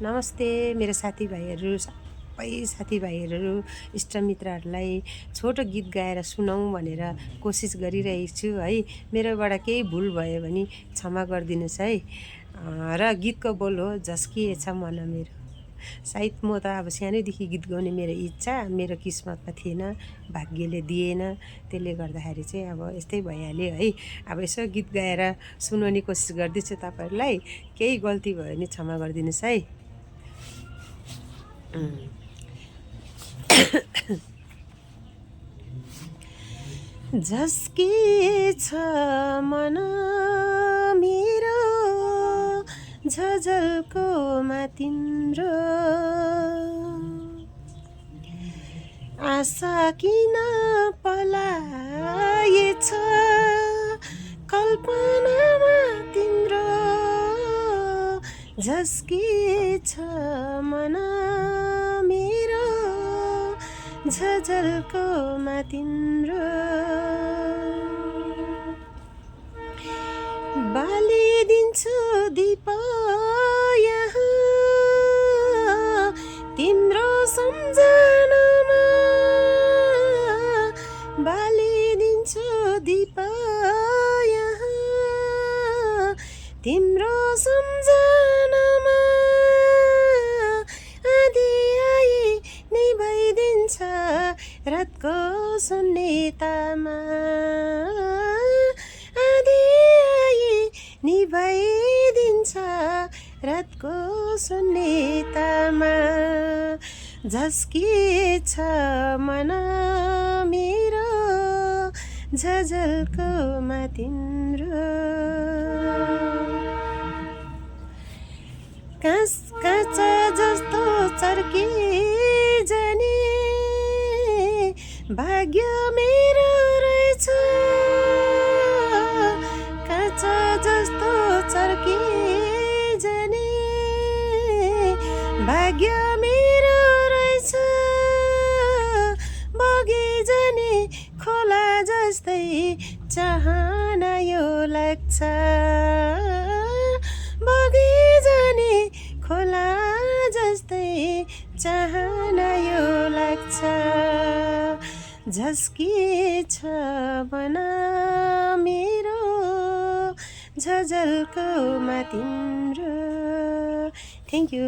नमस्ते मेरो साथीभाइहरू, सबै साथीभाइहरू, इष्टमित्रहरूलाई छोटो गीत गाएर सुनाउँ भनेर कोसिस गरिरहेको छु है। मेरोबाट केही भुल भयो भने क्षमा गरिदिनुहोस् है। र गीतको बोल हो झस्किएछ मन मेरो। सायद म त अब सानैदेखि गीत गाउने मेरो इच्छा मेरो किस्मतमा थिएन, भाग्यले दिएन। त्यसले गर्दाखेरि चाहिँ अब यस्तै भइहाल्यो है। अब यसो गीत गाएर सुनाउने कोसिस गर्दैछु तपाईँहरूलाई। केही गल्ती भयो भने क्षमा गरिदिनुहोस् है। झस्किएछ मन मेरो झझल्कोमा तिम्रो आशा किन पलाएछ कल्पनामा तिम्रो झस्किएछ मन मेरो झझल्कोमा तिम्रो बालिदिन्छु दीप यहाँ तिम्रो सम्झनामा बालिदिन्छु दीप यहाँ तिम्रो सम्झनामा आधी आई निभाइदिन्छ रातको सुन्नितामा निभाइदिन्छ रातको सुन्नितामा झस्किएछ मन मेरो झझल्कोमा तिम्रो काँचा जस्तो चर्की जाने भाग्य मेरो रहेछ काँचा जस्तो चर्की जाने भाग्य मेरो रहेछ बगी जाने खोला जस्तै चाहना यो लाग्छ बगी जाने खोला जस्तै चाहना यो लाग्छ झस्किएछ मन मेरो झझल्कोमा तिम्रो थ्याङ्क यू